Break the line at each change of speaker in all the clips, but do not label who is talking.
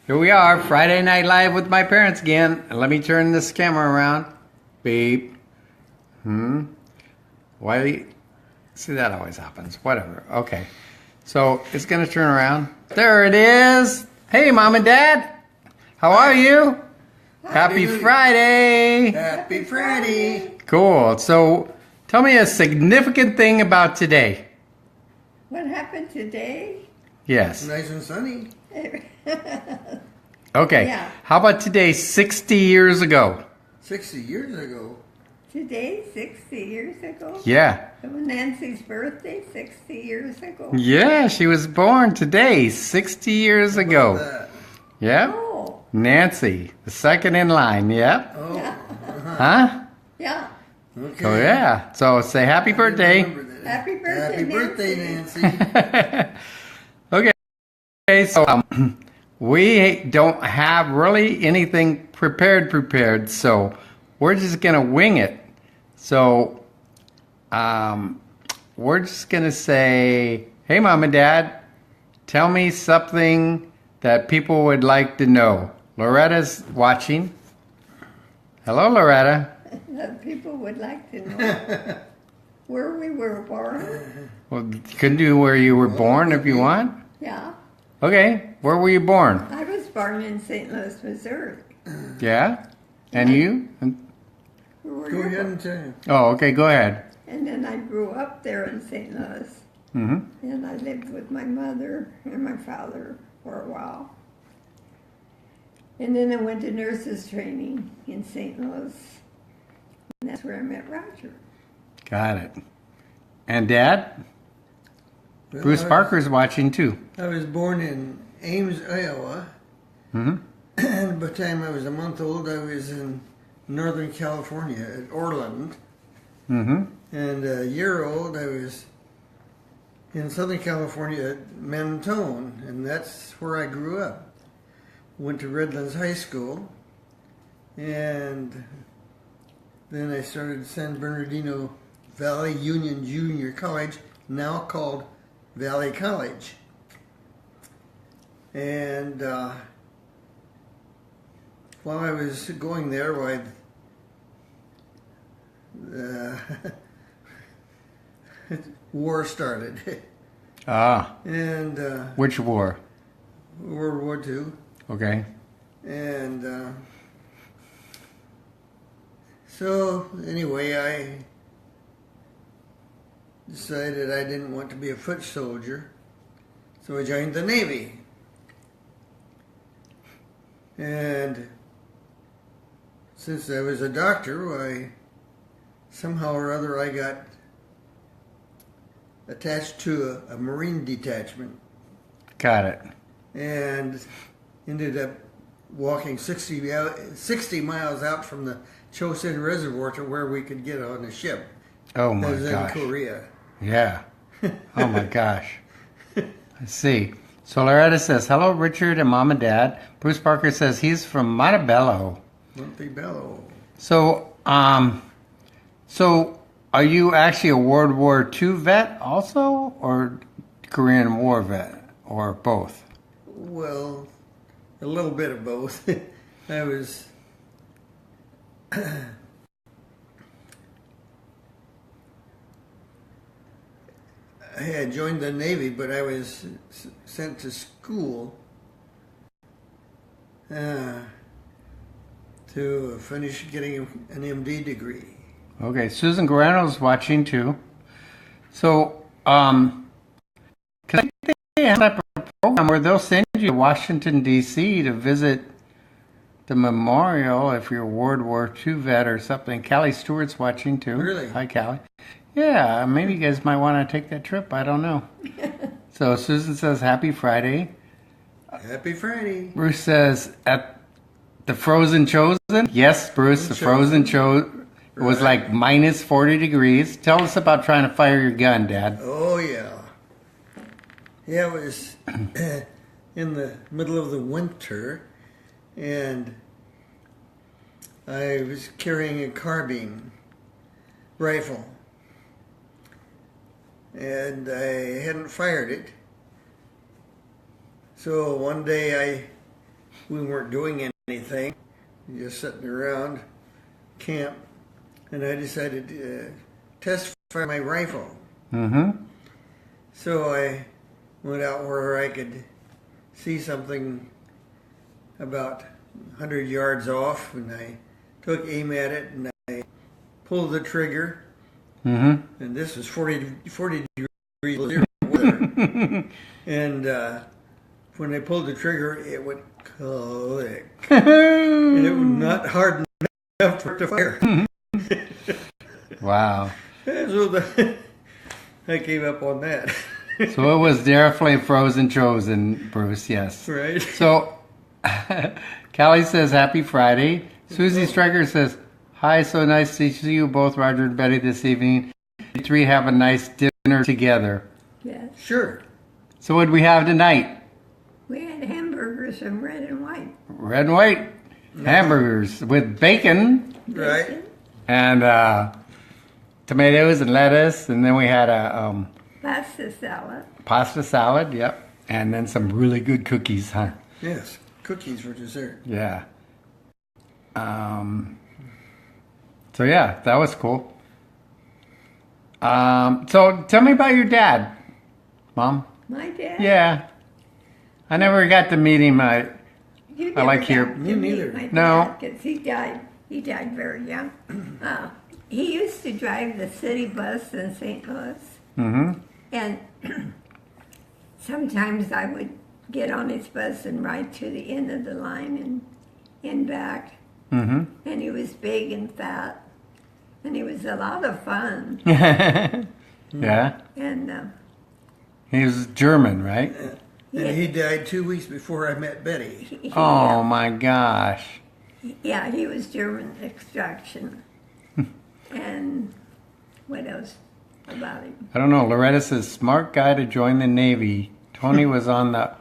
Here we are, Friday Night Live with my parents again. Let me turn this camera around. Beep. Why? See, that always happens. Whatever. Okay. So it's going to turn around. There it is. Hey, Mom and Dad. How are you? Happy Friday.
Happy Friday.
Cool. So tell me a significant thing about today.
What happened today?
Yes.
Nice and sunny.
Okay.
Yeah.
How about today, 60 years ago?
60 years ago.
Today, 60 years ago?
Yeah.
It was Nancy's birthday, 60 years ago.
Yeah, she was born today, 60 years ago.
That.
Yep.
Oh,
Nancy, the second in line. Yep.
Oh,
Huh?
yeah.
okay.
Oh, yeah. So say happy birthday.
Remember that.
Happy birthday,
Happy birthday,
Nancy.
Nancy.
Okay, so we don't have really anything prepared, so we're just going to wing it. So we're just going to say, hey, Mom and Dad, tell me something that people would like to know. Loretta's watching. Hello, Loretta.
That people would like to know where we were born.
Well, you can do where you were born if you want.
Yeah.
Okay, where were you born?
I was born in St. Louis, Missouri.
Yeah? And you?
Where were
Go
you
ahead
born?
and tell you.
Oh, okay, go ahead.
And then I grew up there in St. Louis.
Mm-hmm.
And I lived with my mother and my father for a while. And then I went to nurses training in St. Louis. And that's where I met Roger.
Got it. And Dad?
Well,
Bruce
I was-
Parker's watching too.
I was born in Ames, Iowa.
Mm-hmm.
And by the time I was a month old, I was in Northern California at Orland.
Mm-hmm.
And a year old, I was in Southern California at Mentone. And that's where I grew up. Went to Redlands High School. And then I started San Bernardino Valley Union Junior College, now called Valley College. And while I was going there, war started.
Ah,
And
which war?
World War II.
Okay.
And so anyway, I decided I didn't want to be a foot soldier, so I joined the Navy. And since I was a doctor, somehow or other I got attached to a Marine detachment
Got it.
and ended up walking 60 miles out from the Chosin Reservoir to where we could get on a ship.
Oh
That
my
was in
gosh.
Korea.
Yeah. Oh my gosh. I see. So Loretta says, hello, Richard and Mom and Dad. Bruce Parker says he's from Montebello.
Montebello.
So, so are you actually a World War II vet also, or Korean War vet, or both?
Well, a little bit of both. I was I had joined the Navy, but I was sent to school to finish getting an MD degree.
Okay, Susan Guarano's watching too. So, because I think they have a program where they'll send you to Washington, D.C. to visit the memorial if you're a World War II vet or something. Callie Stewart's watching too.
Really?
Hi, Callie. Yeah, maybe you guys might want to take that trip. I don't know. So Susan says, happy Friday.
Happy Friday.
Bruce says, at the Frozen Chosen? Yes, Bruce, the Frozen Chosen. It was
Right.
like minus 40 degrees. Tell us about trying to fire your gun, Dad.
Oh, yeah. Yeah, it was in the middle of the winter, and I was carrying a carbine rifle, and I hadn't fired it. So one day I we weren't doing anything, just sitting around camp, and I decided to test fire my rifle.
Mm-hmm.
So I went out where I could see something about 100 yards off, and I took aim at it, and I pulled the trigger,
Mm-hmm.
and this was 40 degrees zero weather. And when I pulled the trigger, it went click. And it was not hard enough for it to fire.
Wow.
So I gave up on that.
So it was definitely frozen chosen, Bruce, yes.
Right?
So Callie says, Happy Friday. Susie Stryker says, Hi, so nice to see you both, Roger and Betty, this evening. You three have a nice dinner together.
Yes.
Sure.
So what did we have tonight?
We had hamburgers and red and white.
Red and white hamburgers with bacon
Right?
and tomatoes and lettuce. And then we had a
Pasta salad.
pasta salad, yep. And then some really good cookies, huh?
Yes. Cookies for dessert.
Yeah. So yeah, that was cool. So tell me about your dad, Mom.
My dad?
Yeah. I never got to meet him.
You
I like
never
your-
got to
Me
meet
neither.
my
No.
dad, 'cause he died. He died very young. He used to drive the city bus in St. Louis.
Mm-hmm.
And sometimes I would get on his bus and ride to the end of the line and back.
Mm-hmm.
And he was big and fat. And he was a lot of fun.
Yeah.
And
He was German, right?
And he died 2 weeks before I met Betty.
Oh my gosh.
Yeah, he was German extraction. And what else about him?
I don't know. Loretta says, smart guy to join the Navy. Tony was on the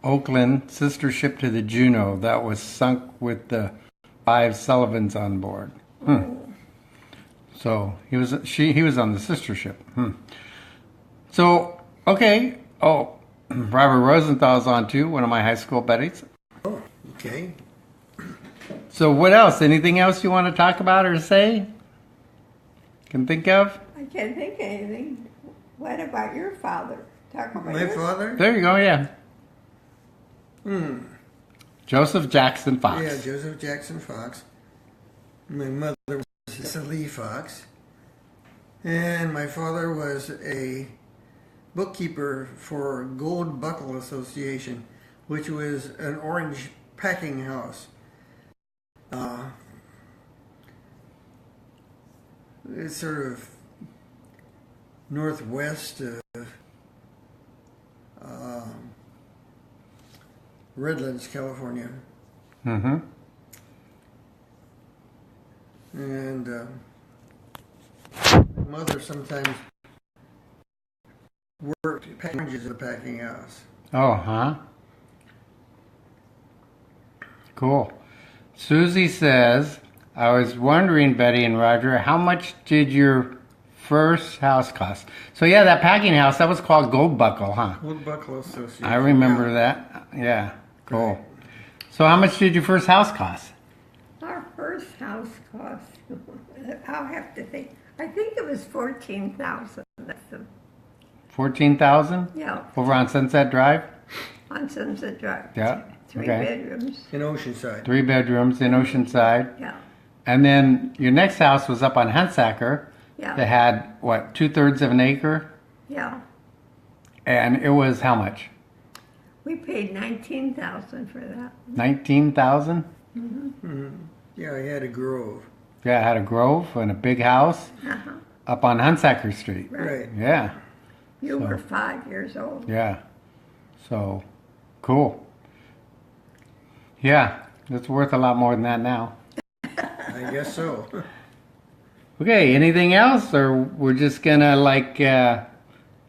Oakland, sister ship to the Juno, that was sunk with the 5 Sullivans on board. So he was on the sister ship. So, okay. Oh, Robert Rosenthal's on too, one of my high school buddies.
Oh, okay.
So what else? Anything else you want to talk about or say? Can think of?
I can't think of anything. What about your father? Talk about
My
your
father?
There you go, yeah. Joseph Jackson Fox.
Yeah, Joseph Jackson Fox. My mother was Cecily Fox. And my father was a bookkeeper for Gold Buckle Association, which was an orange packing house. It's sort of northwest of Redlands, California.
Mm-hmm.
And my mother sometimes worked packages at the packing house.
Oh, huh? Cool. Susie says, I was wondering, Betty and Roger, how much did your first house cost? So yeah, that packing house, that was called Gold Buckle, huh?
Gold Buckle Association.
I remember that. Yeah, cool. So how much did your first house cost?
Our first house cost, I'll have to think. I think it was $14,000. That's the,
14,000?
yeah,
Over on Sunset Drive?
on Sunset Drive.
Yeah,
3
okay.
bedrooms.
In Oceanside.
3 bedrooms in Oceanside.
Yeah,
And then your next house was up on Hunsacker.
yeah,
That had, what, 2/3 of an acre?
yeah.
And it was how much?
We paid $19,000 for that.
19,000?
Yeah, he had a grove.
Yeah, it had a grove and a big house
Uh-huh.
up on Hunsacker Street.
Right.
Yeah,
You were 5 years old.
yeah. So, cool. Yeah, it's worth a lot more than that now.
I guess so.
Okay, anything else? Or we're just gonna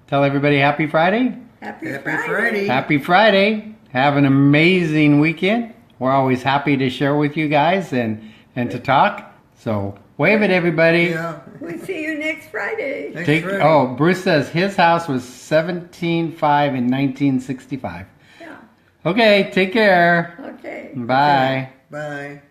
tell everybody happy Friday?
Happy
Happy
Friday.
Friday.
Happy Friday. Have an amazing weekend. We're always happy to share with you guys and to talk. So wave at everybody.
Yeah.
We'll see you next Friday.
Next Friday.
Oh, Bruce says his house was 17.5 in 1965.
Yeah.
Okay, take care.
Okay.
Bye.
Bye.